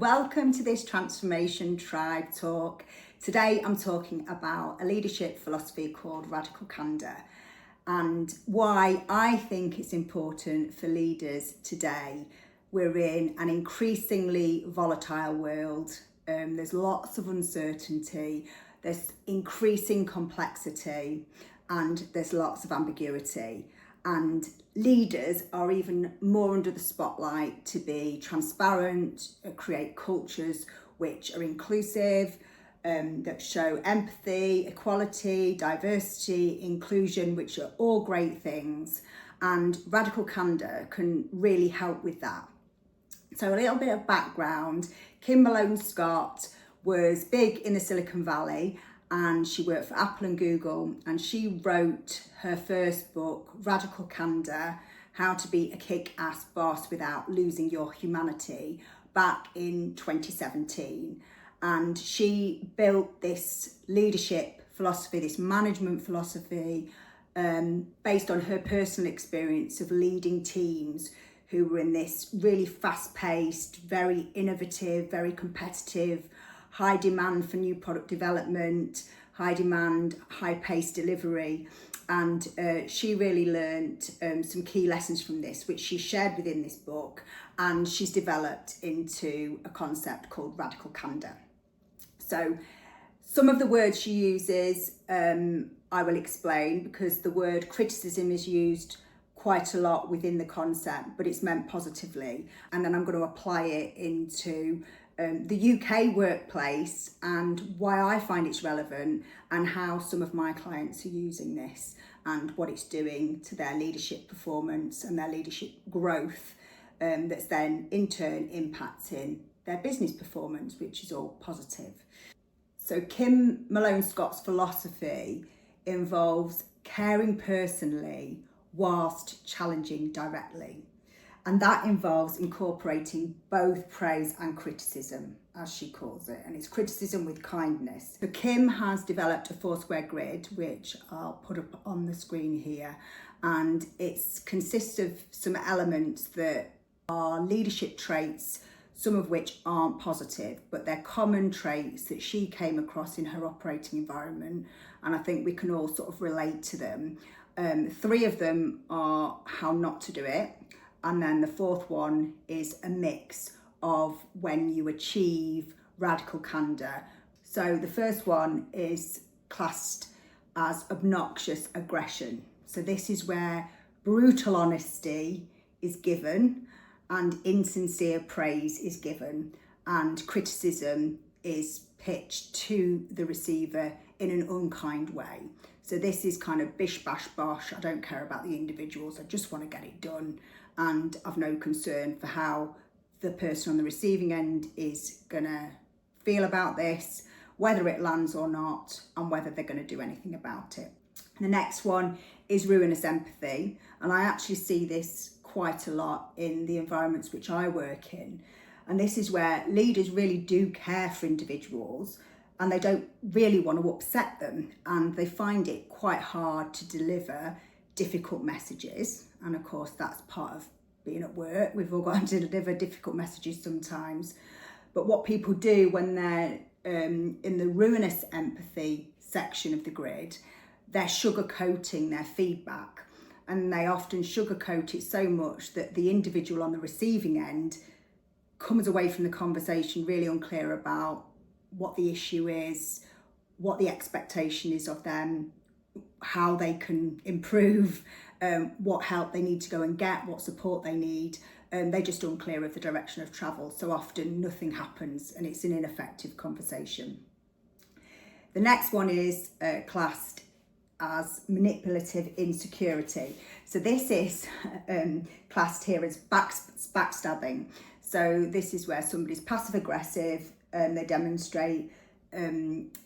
Welcome to this Transformation Tribe talk. Today I'm talking about a leadership philosophy called Radical Candor and why I think it's important for leaders today. We're in an increasingly volatile world. There's lots of uncertainty, there's increasing complexity, and there's lots of ambiguity. And leaders are even more under the spotlight to be transparent, create cultures which are inclusive, that show empathy, equality, diversity, inclusion, which are all great things. And Radical Candor can really help with that. So a little bit of background. Kim Malone-Scott was big in the Silicon Valley and she worked for Apple and Google, and she wrote her first book, Radical Candor, How to Be a Kick-Ass Boss Without Losing Your Humanity, back in 2017. And she built this leadership philosophy, this management philosophy, based on her personal experience of leading teams who were in this really fast-paced, very innovative, very competitive, high demand for new product development, high demand, high paced delivery. And she really learned some key lessons from this, which she shared within this book, and she's developed into a concept called Radical Candor. So some of the words she uses, I will explain, because the word criticism is used quite a lot within the concept, but it's meant positively. And then I'm going to apply it into the UK workplace and why I find it's relevant and how some of my clients are using this and what it's doing to their leadership performance and their leadership growth, that's then in turn impacting their business performance, which is all positive. So Kim Malone-Scott's philosophy involves caring personally whilst challenging directly. And that involves incorporating both praise and criticism, as she calls it, and it's criticism with kindness. So Kim has developed a 4-square grid, which I'll put up on the screen here, and it consists of some elements that are leadership traits, some of which aren't positive, but they're common traits that she came across in her operating environment, and I think we can all sort of relate to them. 3 of them are how not to do it. And then the 4th one is a mix of when you achieve radical candor. So the first one is classed as obnoxious aggression. So this is where brutal honesty is given and insincere praise is given, and criticism is pitched to the receiver in an unkind way. So this is kind of bish bash bosh. I don't care about the individuals. I just want to get it done. And I've no concern for how the person on the receiving end is going to feel about this, whether it lands or not, and whether they're going to do anything about it. The next one is ruinous empathy. And I actually see this quite a lot in the environments which I work in. And this is where leaders really do care for individuals and they don't really want to upset them. And they find it quite hard to deliver difficult messages. And of course, that's part of being at work. We've all got to deliver difficult messages sometimes. But what people do when they're in the ruinous empathy section of the grid, they're sugarcoating their feedback. And they often sugarcoat it so much that the individual on the receiving end comes away from the conversation really unclear about what the issue is, what the expectation is of them, how they can improve, what help they need to go and get, what support they need. They're just unclear of the direction of travel. So often nothing happens and it's an ineffective conversation. The next one is classed as manipulative insecurity. So this is classed here as backstabbing. So this is where somebody's passive aggressive, they demonstrate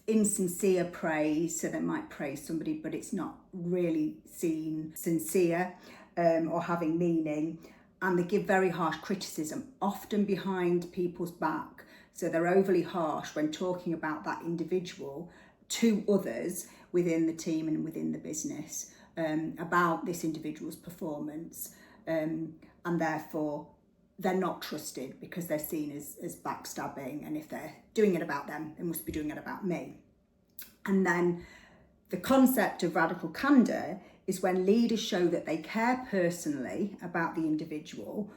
insincere praise. So they might praise somebody, but it's not really seen sincere or having meaning. And they give very harsh criticism, often behind people's back. So they're overly harsh when talking about that individual to others within the team and within the business, about this individual's performance, and therefore they're not trusted because they're seen as backstabbing, and if they're doing it about them, they must be doing it about me. And then the concept of radical candor is when leaders show that they care personally about the individual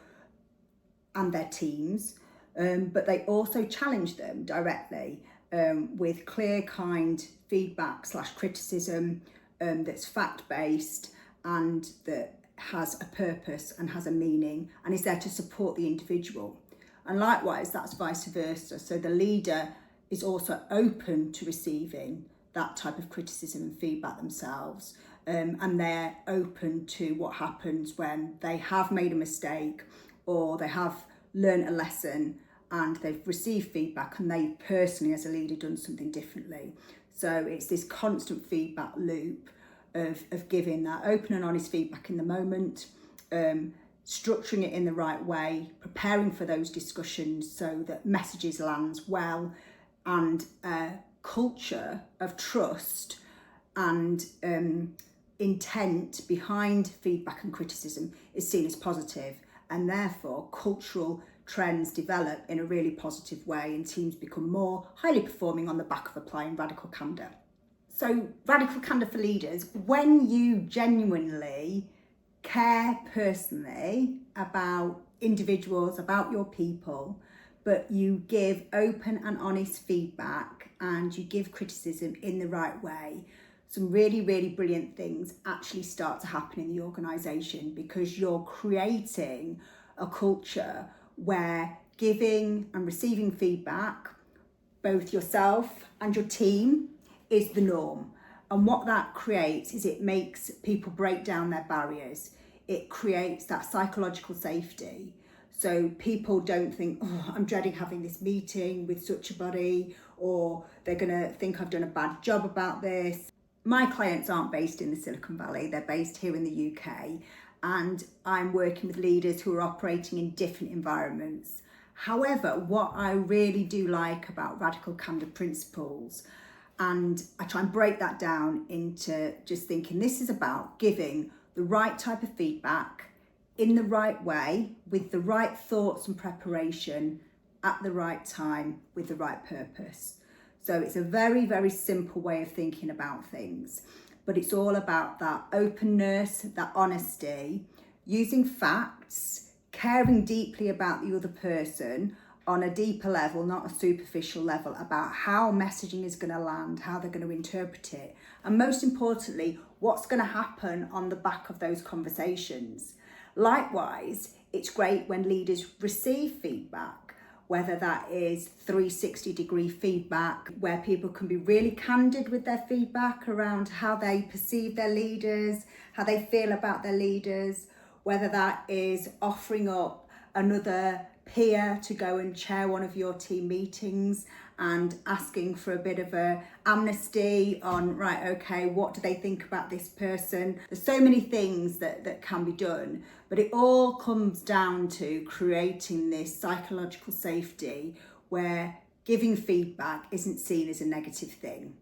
and their teams, but they also challenge them directly with clear, kind feedback / criticism that's fact-based and that has a purpose and has a meaning and is there to support the individual. And likewise, that's vice versa. So the leader is also open to receiving that type of criticism and feedback themselves, and they're open to what happens when they have made a mistake or they have learned a lesson and they've received feedback and they personally as a leader done something differently. So it's this constant feedback loop of giving that open and honest feedback in the moment, structuring it in the right way, preparing for those discussions so that messages lands well, and a culture of trust and intent behind feedback and criticism is seen as positive, and therefore cultural trends develop in a really positive way and teams become more highly performing on the back of applying radical candor. So radical candor for leaders, when you genuinely care personally about individuals, about your people, but you give open and honest feedback and you give criticism in the right way, some really, really brilliant things actually start to happen in the organisation, because you're creating a culture where giving and receiving feedback, both yourself and your team, is the norm. And what that creates is it makes people break down their barriers. It creates that psychological safety. So people don't think, oh, I'm dreading having this meeting with such a body, or they're going to think I've done a bad job about this. My clients aren't based in the Silicon Valley, they're based here in the UK, and I'm working with leaders who are operating in different environments. However, what I really do like about radical candor principles, and I try and break that down into just thinking this is about giving the right type of feedback in the right way, with the right thoughts and preparation at the right time, with the right purpose. So it's a very, very simple way of thinking about things, but it's all about that openness, that honesty, using facts, caring deeply about the other person on a deeper level, not a superficial level, about how messaging is going to land, how they're going to interpret it, and most importantly, what's going to happen on the back of those conversations. Likewise, it's great when leaders receive feedback, whether that is 360-degree feedback, where people can be really candid with their feedback around how they perceive their leaders, how they feel about their leaders, whether that is offering up another peer to go and chair one of your team meetings and asking for a bit of a amnesty on, right, okay, what do they think about this person? There's so many things that can be done, but it all comes down to creating this psychological safety where giving feedback isn't seen as a negative thing.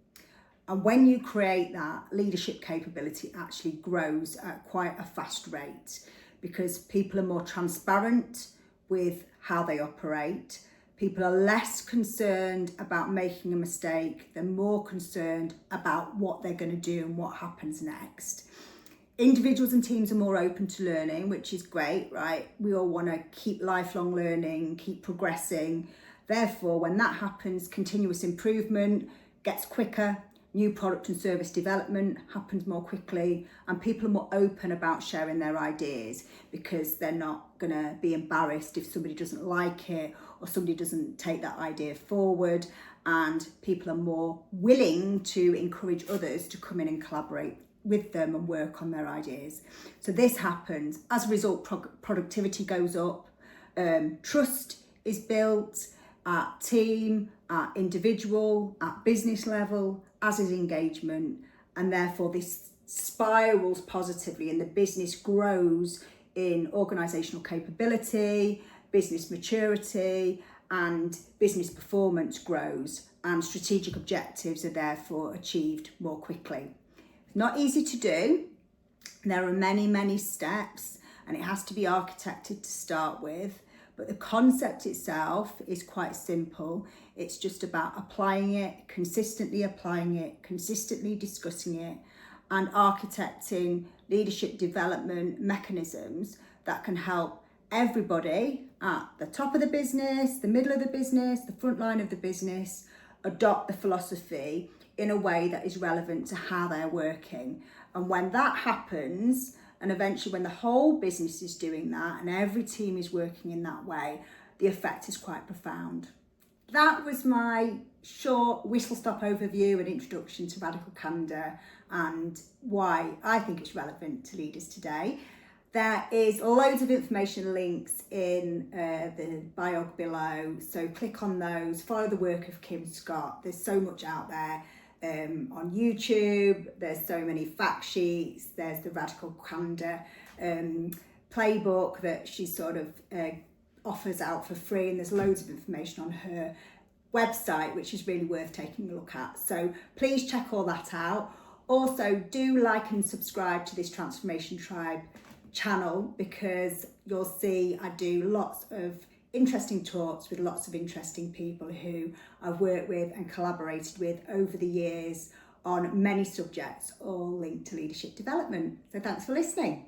And when you create that, leadership capability actually grows at quite a fast rate, because people are more transparent with how they operate. People are less concerned about making a mistake. They're more concerned about what they're going to do and what happens next. Individuals and teams are more open to learning, which is great, right? We all want to keep lifelong learning, keep progressing. Therefore, when that happens, continuous improvement gets quicker. New product and service development happens more quickly, and people are more open about sharing their ideas because they're not going to be embarrassed if somebody doesn't like it or somebody doesn't take that idea forward, and people are more willing to encourage others to come in and collaborate with them and work on their ideas. So this happens. As a result, productivity goes up, trust is built at team, at individual, at business level, as is engagement, and therefore this spirals positively and the business grows in organisational capability, business maturity, and business performance grows, and strategic objectives are therefore achieved more quickly. It's not easy to do. There are many, many steps, and it has to be architected to start with, But the concept itself is quite simple. It's just about applying it, consistently discussing it, and architecting leadership development mechanisms that can help everybody at the top of the business, the middle of the business, the front line of the business, adopt the philosophy in a way that is relevant to how they're working. And when that happens, and eventually when the whole business is doing that and every team is working in that way, the effect is quite profound. That was my short whistle-stop overview and introduction to Radical Candor and why I think it's relevant to leaders today. There is loads of information links in the bio below, so click on those, follow the work of Kim Scott. There's so much out there on YouTube, there's so many fact sheets, there's the Radical Candor playbook that she sort of offers out for free, and there's loads of information on her website which is really worth taking a look at. So please check all that out. Also, do like and subscribe to this Transformation Tribe channel, because you'll see I do lots of interesting talks with lots of interesting people who I've worked with and collaborated with over the years on many subjects, all linked to leadership development. So thanks for listening.